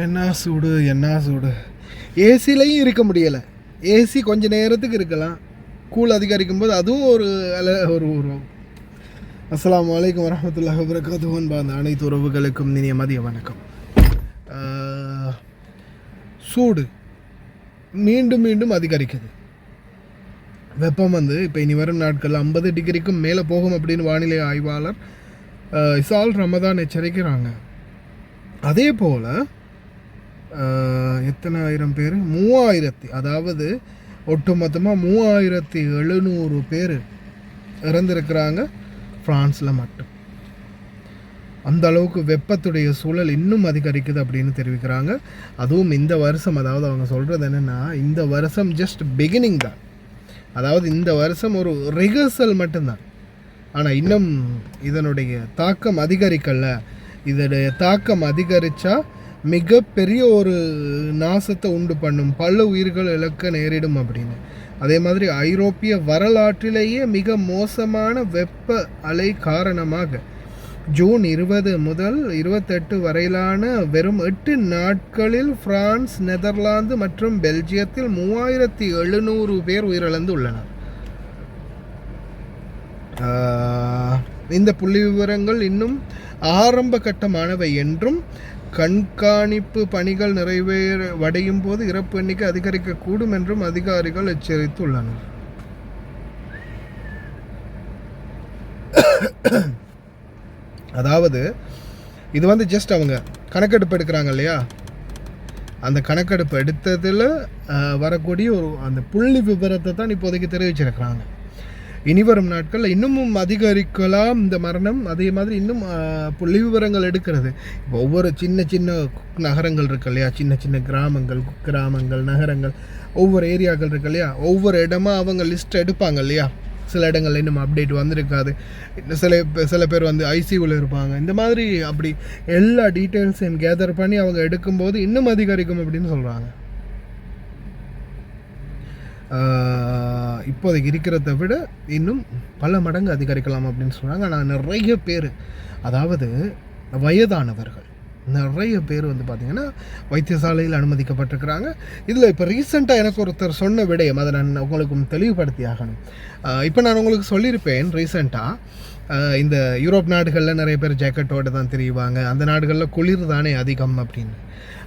என்ன சூடு. ஏசிலையும் இருக்க முடியலை. ஏசி கொஞ்ச நேரத்துக்கு இருக்கலாம், கூல் அதிகரிக்கும் போது அதுவும் ஒரு உருவம். அஸ்ஸலாமு அலைக்கும் வரஹ்மத்துல்லாஹி வபரகாத்துஹு. அந்த அனைத்து உறவுகளுக்கும் இனிய மதிய வணக்கம். சூடு மீண்டும் மீண்டும் அதிகரிக்குது. வெப்பம் இப்போ இனி வரும் நாட்கள் 50 டிகிரிக்கும் மேலே போகும் அப்படின்னு வானிலை ஆய்வாளர் இசால் ரமதான் எச்சரிக்கிறாங்க. அதே போல் எத்தனை ஆயிரம் பேர், 3000, அதாவது ஒட்டுமொத்தமாக 3700 பேர் இறந்துருக்கிறாங்க ஃப்ரான்ஸில் மட்டும். அந்த அளவுக்கு வெப்பத்துடைய சூழல் இன்னும் அதிகரிக்குது அப்படின்னு தெரிவிக்கிறாங்க. அதுவும் இந்த வருஷம், அதாவது அவங்க சொல்கிறது என்னென்னா, இந்த வருஷம் ஜஸ்ட் பிகினிங் தான். அதாவது இந்த வருஷம் ஒரு ரிஹர்சல் மட்டும்தான். ஆனால் இன்னும் இதனுடைய தாக்கம் அதிகரிக்கல. இதனுடைய தாக்கம் அதிகரித்தா மிகப்பெரிய ஒரு நாசத்தை உண்டு பண்ணும், பல உயிர்கள் இழக்க நேரிடும் அப்படின்னு. அதே மாதிரி ஐரோப்பிய வரலாற்றிலேயே மிக மோசமான வெப்ப அலை காரணமாக ஜூன் 20 முதல் 28 வரையிலான வெறும் 8 நாட்களில் பிரான்ஸ், நெதர்லாந்து மற்றும் பெல்ஜியத்தில் 3700 பேர் உயிரிழந்து உள்ளனர். இந்த புள்ளி விவரங்கள் இன்னும் ஆரம்ப கட்டமானவை என்றும், கண்காணிப்பு பணிகள் நிறைவடையும் போது இறப்பு எண்ணிக்கை அதிகரிக்கக்கூடும் என்றும் அதிகாரிகள் எச்சரித்துள்ளனர். அதாவது இது ஜஸ்ட் அவங்க கணக்கெடுப்பு எடுக்கிறாங்க இல்லையா, அந்த கணக்கெடுப்பு எடுத்ததில் வரக்கூடிய அந்த புள்ளி விவரத்தை தான் இப்போதைக்கு தெரிவிச்சிருக்கிறாங்க. இனி வரும் நாட்களில் இன்னமும் அதிகரிக்கலாம் இந்த மரணம். அதே மாதிரி இன்னும் புள்ளி விவரங்கள் எடுக்கிறது. இப்போ ஒவ்வொரு சின்ன சின்ன நகரங்கள் இருக்கு இல்லையா, சின்ன சின்ன கிராமங்கள் நகரங்கள், ஒவ்வொரு ஏரியாக்கள் இருக்கு இல்லையா, ஒவ்வொரு இடமா அவங்க லிஸ்ட் எடுப்பாங்க இல்லையா. சில இடங்கள்ல இன்னும் அப்டேட் வந்திருக்காது, சில பேர் ஐசியூவில் இருப்பாங்க. இந்த மாதிரி அப்படி எல்லா டீட்டெயில்ஸையும் கேதர் பண்ணி அவங்க எடுக்கும்போது இன்னும் அதிகரிக்கும் அப்படின்னு சொல்கிறாங்க. இப்போதைக்கு இருக்கிறத விட இன்னும் பல மடங்கு அதிகரிக்கலாம் அப்படின்னு சொல்கிறாங்க. ஆனால் நிறைய பேர், அதாவது வயதானவர்கள் நிறைய பேர் பார்த்திங்கன்னா வைத்தியசாலையில் அனுமதிக்கப்பட்டிருக்கிறாங்க. இதில் இப்போ ரீசெண்டாக எனக்கு ஒருத்தர் சொன்ன விடயம், அதை நான் உங்களுக்கு தெளிவுபடுத்தி ஆகணும். இப்போ நான் உங்களுக்கு சொல்லியிருப்பேன், ரீசெண்டாக இந்த யூரோப் நாடுகளில் நிறைய பேர் ஜாக்கெட்டோடு தான் தெரியுவாங்க, அந்த நாடுகளில் குளிர் தானே அதிகம் அப்படின்னு.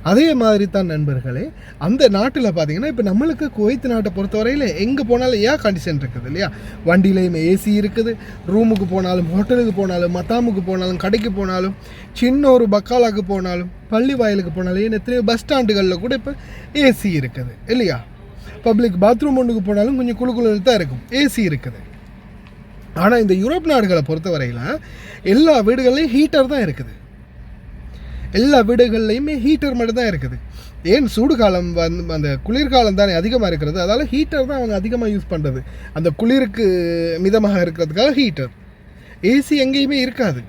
அதே மாதிரி தான் நண்பர்களே, அந்த நாட்டில் பார்த்தீங்கன்னா இப்போ நம்மளுக்கு குவைத் நாட்டை பொறுத்தவரையில் எங்கே போனாலும் ஏர் கண்டிஷன் இருக்குது இல்லையா, வண்டியிலையும் ஏசி இருக்குது, ரூமுக்கு போனாலும், ஹோட்டலுக்கு போனாலும், மத்தாமுக்கு போனாலும், கடைக்கு போனாலும், சின்ன ஒரு பக்காலாக்கு போனாலும், பள்ளி வாயிலுக்கு போனாலும், ஏன் எத்தனையோ பஸ் ஸ்டாண்டுகளில் கூட இப்போ ஏசி இருக்குது இல்லையா. பப்ளிக் பாத்ரூம் ஒன்றுக்கு போனாலும் கொஞ்சம் குழுக்குழு தான் இருக்கும், ஏசி இருக்குது. ஆனால் இந்த யூரோப் நாடுகளை பொறுத்தவரையில் எல்லா வீடுகள்லையும் ஹீட்டர் தான் இருக்குது. எல்லா வீடுகள்லையுமே ஹீட்டர் மட்டும் தான் இருக்குது. ஏன், சூடு காலம் அந்த குளிர்காலம் தானே அதிகமாக இருக்கிறது, அதால் ஹீட்டர் தான் அவங்க அதிகமாக யூஸ் பண்ணுறது. அந்த குளிருக்கு மிதமாக இருக்கிறதுக்காக ஹீட்டர். ஏசி எங்கேயுமே இருக்காது,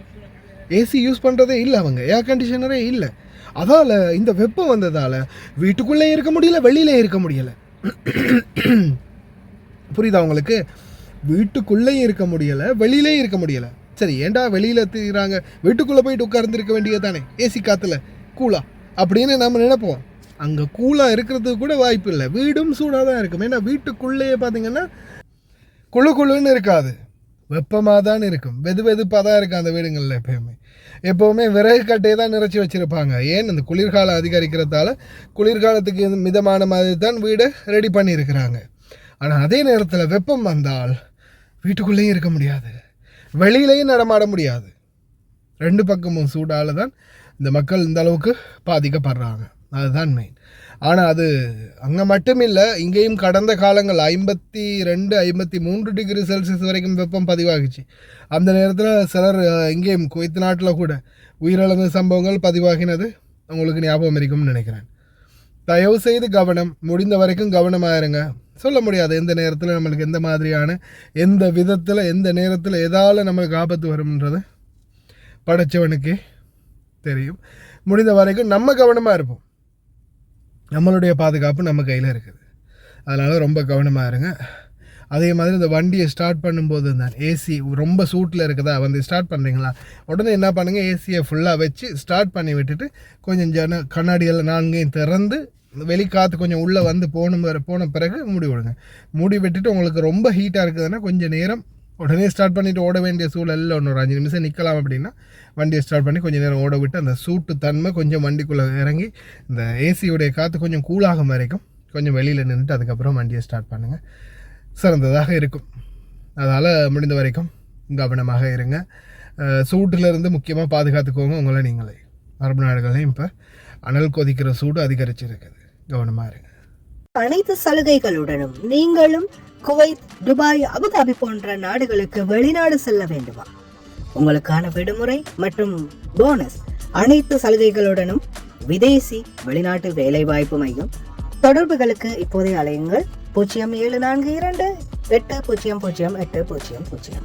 ஏசி யூஸ் பண்ணுறதே இல்லை அவங்க, ஏர் கண்டிஷனரே இல்லை. அதால் இந்த வெப்பம் வந்ததால் வீட்டுக்குள்ளே இருக்க முடியல, வெளியிலே இருக்க முடியலை. புரியுதா உங்களுக்கு? வீட்டுக்குள்ளேயும் இருக்க முடியலை, வெளியிலேயும் இருக்க முடியலை. சரி, ஏண்டா வெளியில் தீராங்க, வீட்டுக்குள்ளே போயிட்டு உட்கார்ந்துருக்க வேண்டியது தானே, ஏசி காற்றுல கூலா அப்படின்னு நம்ம நினைப்போம். அங்கே கூலாக இருக்கிறதுக்கு கூட வாய்ப்பு இல்லை, வீடும் சூடாக தான் இருக்கும். ஏன்னா வீட்டுக்குள்ளேயே பார்த்தீங்கன்னா குழுன்னு இருக்காது, வெப்பமாக தான் இருக்கும், வெதுப்பாக தான் இருக்கும் அந்த வீடுங்களில். எப்போவுமே விறகு கட்டையை தான் நிறைச்சி வச்சுருப்பாங்க. ஏன், அந்த குளிர்காலம் அதிகரிக்கிறதால குளிர்காலத்துக்கு மிதமான மாதிரி தான் வீடை ரெடி பண்ணியிருக்கிறாங்க. ஆனால் அதே நேரத்தில் வெப்பம் வந்தால் வீட்டுக்குள்ளேயும் இருக்க முடியாது, வெளியிலையும் நடமாட முடியாது. ரெண்டு பக்கமும் சூடால் தான் இந்த மக்கள் இந்த அளவுக்கு பாதிக்கப்படுறாங்க, அதுதான் மெயின். ஆனால் அது அங்கே மட்டும் இல்லை, இங்கேயும் கடந்த காலங்கள் 52, 53 டிகிரி செல்சியஸ் வரைக்கும் வெப்பம் பதிவாகிச்சு. அந்த நேரத்தில் சிலர் இங்கேயும் குவைத் நாட்டில் கூட உயிரிழந்த சம்பவங்கள் பதிவாகினது உங்களுக்கு ஞாபகம் இருக்கும்னு நினைக்கிறேன். தயவு செய்து கவனம், முடிந்த வரைக்கும் கவனமாக இருங்க. சொல்ல முடியாது எந்த நேரத்தில் நம்மளுக்கு எந்த மாதிரியான, எந்த விதத்தில், எந்த நேரத்தில் எதால் நம்மளுக்கு ஆபத்து வரும்ன்றது படைச்சவனுக்கே தெரியும். முடிந்த வரைக்கும் நம்ம கவனமாக இருப்போம், நம்மளுடைய பாதுகாப்பு நம்ம கையில் இருக்குது. அதனால் ரொம்ப கவனமாக இருங்க. அதே மாதிரி இந்த வண்டியை ஸ்டார்ட் பண்ணும்போது தான் ஏசி ரொம்ப சூட்டில் இருக்குதா வந்து ஸ்டார்ட் பண்ணுறீங்களா, உடனே என்ன பண்ணுங்கள், ஏசியை ஃபுல்லாக வச்சு ஸ்டார்ட் பண்ணி விட்டுட்டு கொஞ்சம் கண்ணாடியெல்லாம் நான்கையும் திறந்து வெளிக்காற்று கொஞ்சம் உள்ளே வந்து போன பிறகு மூடி விடுங்க. மூடி விட்டுட்டு உங்களுக்கு ரொம்ப ஹீட்டாக இருக்குதுன்னா கொஞ்சம் நேரம் உடனே ஸ்டார்ட் பண்ணிவிட்டு ஓட வேண்டிய சூழலில் ஒரு 5 நிமிஷம் நிற்கலாம். அப்படின்னா வண்டியை ஸ்டார்ட் பண்ணி கொஞ்சம் நேரம் ஓட விட்டு அந்த சூட்டு தன்மை கொஞ்சம் வண்டிக்குள்ளே இறங்கி இந்த ஏசியுடைய காற்று கொஞ்சம் கூலாகும் வரைக்கும் கொஞ்சம் வெளியில் நின்றுட்டு அதுக்கப்புறம் வண்டியை ஸ்டார்ட் பண்ணுங்கள், சிறந்ததாக இருக்கும். அதனால் முடிந்த வரைக்கும் கவனமாக இருங்க. சூட்டிலிருந்து முக்கியமாக பாதுகாத்துக்கோங்க உங்களை நீங்களே. அரபு நாடுகளையும் இப்போ அனல் கொதிக்கிற சூடு அதிகரிச்சிருக்குது, கவனமாக இருங்க. அனைத்து சலுகைகளுடனும் நீங்களும் குவைத், துபாய், அபுதாபி போன்ற நாடுகளுக்கு வெளிநாடு செல்ல வேண்டுமா? உங்களுக்கான விடுமுறை மற்றும் போனஸ் அனைத்து சலுகைகளுடனும் விதேசி வெளிநாட்டு வேலைவாய்ப்பு மையம். தொடர்புகளுக்கு இப்போதே அலையுங்கள் 0742 800800.